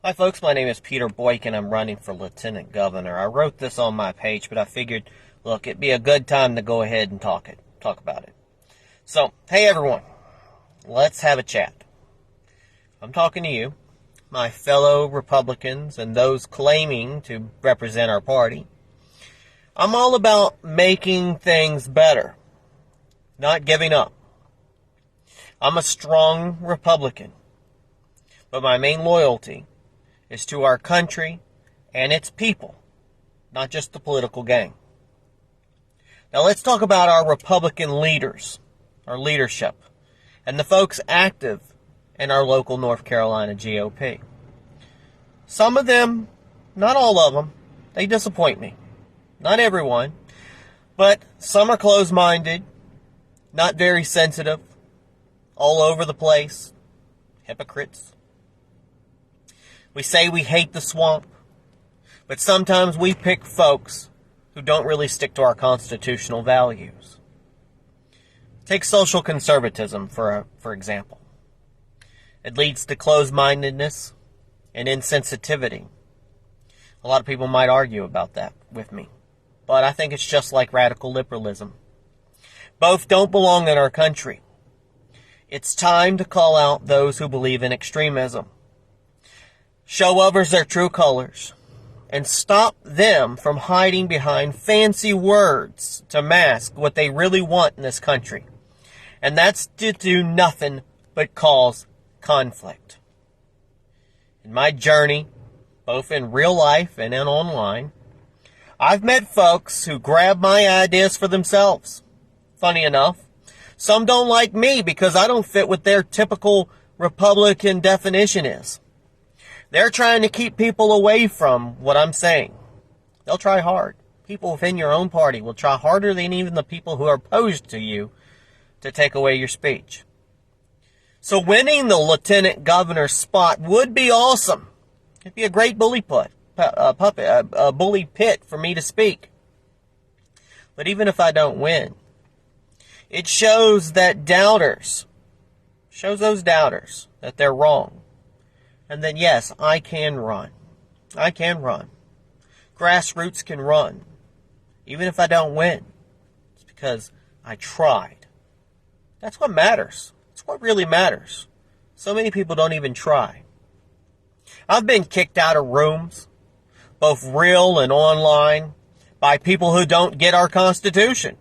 Hi folks, my name is Peter Boykin. I'm running for Lieutenant Governor. I wrote this on my page, but I figured, look, it'd be a good time to go ahead and talk about it. So, hey everyone, let's have a chat. I'm talking to you, my fellow Republicans and those claiming to represent our party. I'm all about making things better, not giving up. I'm a strong Republican, but my main loyalty is to our country and its people, not just the political gang. Now let's talk about our Republican leaders, our leadership, and the folks active in our local North Carolina GOP. Some of them, not all of them, they disappoint me. Not everyone, but some are closed-minded, not very sensitive, all over the place, hypocrites. We say we hate the swamp, but sometimes we pick folks who don't really stick to our constitutional values. Take social conservatism, for example. It leads to closed-mindedness and insensitivity. A lot of people might argue about that with me, but I think it's just like radical liberalism. Both don't belong in our country. It's time to call out those who believe in extremism. Show others their true colors, and stop them from hiding behind fancy words to mask what they really want in this country. And that's to do nothing but cause conflict. In my journey, both in real life and in online, I've met folks who grab my ideas for themselves. Funny enough, some don't like me because I don't fit what their typical Republican definition is. They're trying to keep people away from what I'm saying. They'll try hard. People within your own party will try harder than even the people who are opposed to you to take away your speech. So winning the lieutenant governor spot would be awesome. It'd be a great bully pit for me to speak. But even if I don't win, it shows those doubters that they're wrong. And then, yes, I can run. I can run. Grassroots can run. Even if I don't win. It's because I tried. That's what matters. That's what really matters. So many people don't even try. I've been kicked out of rooms, both real and online, by people who don't get our Constitution.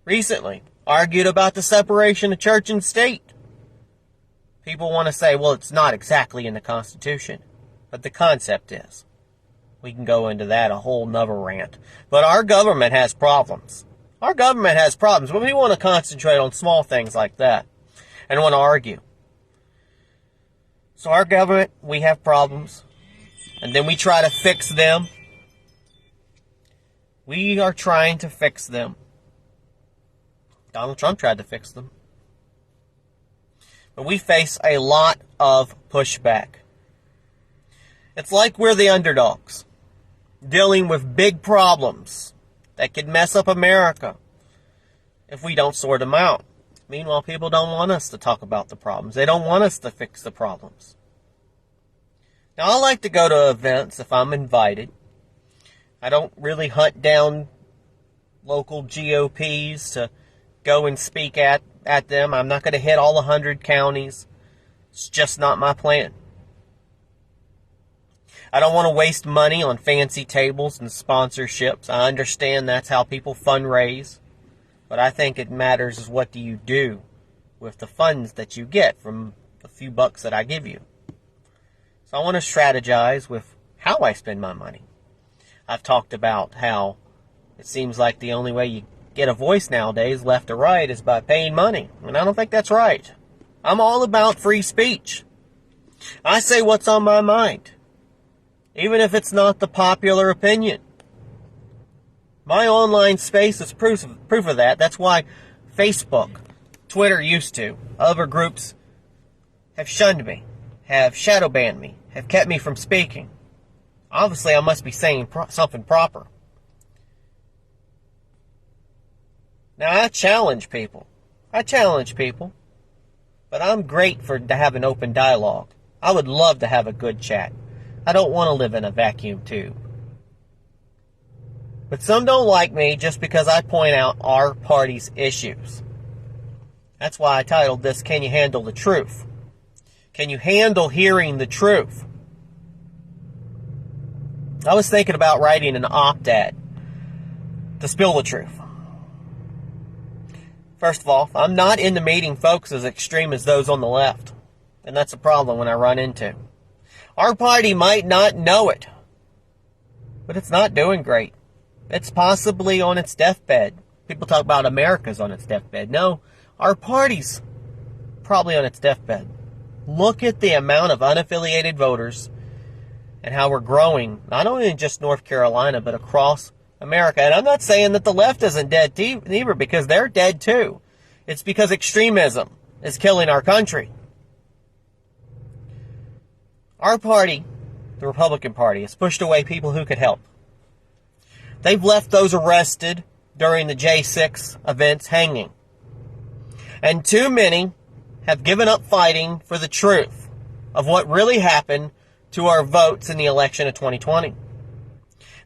Recently, argued about the separation of church and state. People want to say, well, it's not exactly in the Constitution, but the concept is. We can go into that, a whole nother rant. But our government has problems. Our government has problems, but we want to concentrate on small things like that and want to argue. So our government, we have problems, and then we try to fix them. We are trying to fix them. Donald Trump tried to fix them. But we face a lot of pushback. It's like we're the underdogs, dealing with big problems that could mess up America if we don't sort them out. Meanwhile, people don't want us to talk about the problems. They don't want us to fix the problems. Now, I like to go to events if I'm invited. I don't really hunt down local GOPs to go and speak at them. I'm not going to hit all 100 counties. It's just not my plan. I don't want to waste money on fancy tables and sponsorships. I understand that's how people fundraise. But I think it matters is what do you do with the funds that you get from the few bucks that I give you. So I want to strategize with how I spend my money. I've talked about how it seems like the only way you get a voice nowadays, left or right, is by paying money. And I don't think that's right. I'm all about free speech. I say what's on my mind, even if it's not the popular opinion. My online space is proof of that. That's why Facebook, Twitter used to, other groups have shunned me, have shadow banned me, have kept me from speaking. Obviously, I must be saying something proper. Now, I challenge people, but I'm great to have an open dialogue. I would love to have a good chat. I don't want to live in a vacuum tube. But some don't like me just because I point out our party's issues. That's why I titled this, Can You Handle the Truth? Can you handle hearing the truth? I was thinking about writing an op-ed to spill the truth. First of all, I'm not into meeting folks as extreme as those on the left. And that's a problem when I run into. Our party might not know it, but it's not doing great. It's possibly on its deathbed. People talk about America's on its deathbed. No, our party's probably on its deathbed. Look at the amount of unaffiliated voters and how we're growing, not only in just North Carolina, but across America. And I'm not saying that the left isn't dead either, because they're dead too. It's because extremism is killing our country. Our party, the Republican Party, has pushed away people who could help. They've left those arrested during the J6 events hanging. And too many have given up fighting for the truth of what really happened to our votes in the election of 2020.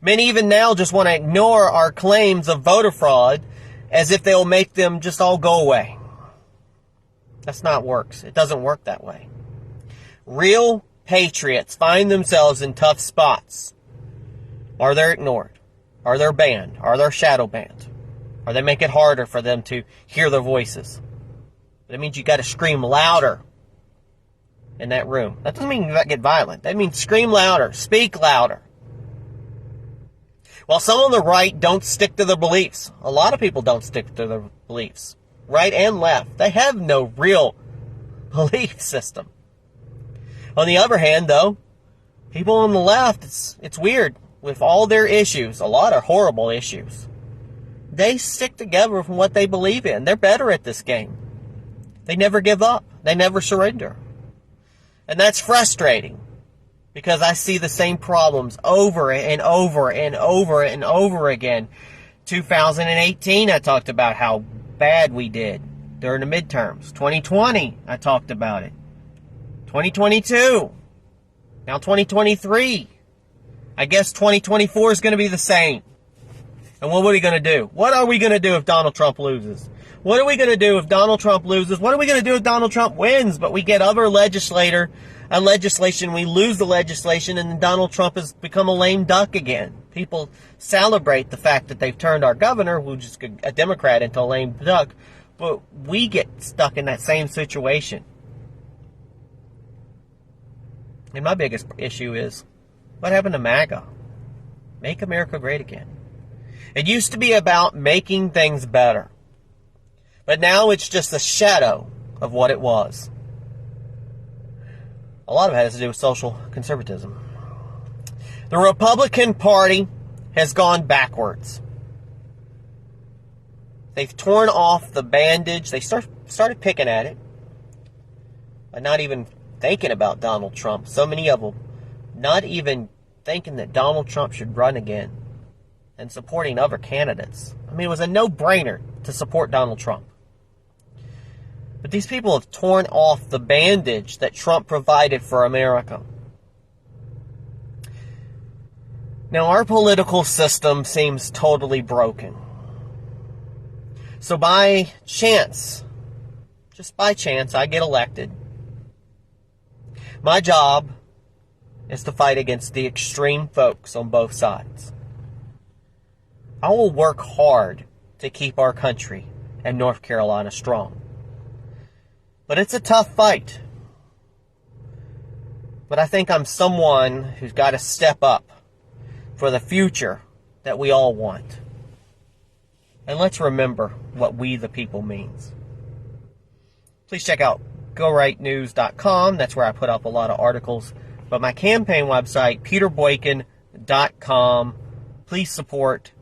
Many even now just want to ignore our claims of voter fraud as if they'll make them just all go away. That's not works. It doesn't work that way. Real patriots find themselves in tough spots. Or they're ignored. Or they're banned. Or they're shadow banned. Or they make it harder for them to hear their voices. But it means you got to scream louder in that room. That doesn't mean you got to get violent. That means scream louder. Speak louder. While some on the right don't stick to their beliefs, a lot of people don't stick to their beliefs. Right and left. They have no real belief system. On the other hand, though, people on the left, it's weird. With all their issues, a lot of horrible issues, they stick together from what they believe in. They're better at this game. They never give up. They never surrender. And that's frustrating because I see the same problems over and over and over and over again. 2018, I talked about how bad we did during the midterms. 2020, I talked about it. 2022. Now 2023. I guess 2024 is going to be the same. And what are we going to do? What are we going to do if Donald Trump loses? What are we going to do if Donald Trump loses? What are we going to do if Donald Trump wins, but we get other legislation, we lose the legislation, and then Donald Trump has become a lame duck again? People celebrate the fact that they've turned our governor, who's just a Democrat, into a lame duck, but we get stuck in that same situation. And my biggest issue is, what happened to MAGA? Make America Great Again. It used to be about making things better. But now it's just a shadow of what it was. A lot of it has to do with social conservatism. The Republican Party has gone backwards. They've torn off the bandage. They started picking at it. By not even thinking about Donald Trump. So many of them not even thinking that Donald Trump should run again and supporting other candidates. I mean, it was a no-brainer to support Donald Trump. But these people have torn off the bandage that Trump provided for America. Now, our political system seems totally broken. So by chance, just by chance, I get elected. My job is to fight against the extreme folks on both sides. I will work hard to keep our country and North Carolina strong. But it's a tough fight. But I think I'm someone who's got to step up for the future that we all want. And let's remember what we the people means. Please check out GoRightNews.com. That's where I put up a lot of articles. But my campaign website, PeterBoykin.com. Please support.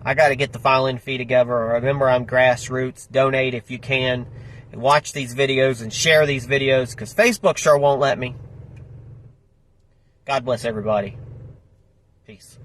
I got to get the filing fee together. Remember, I'm grassroots. Donate if you can. And watch these videos and share these videos because Facebook sure won't let me. God bless everybody. Peace.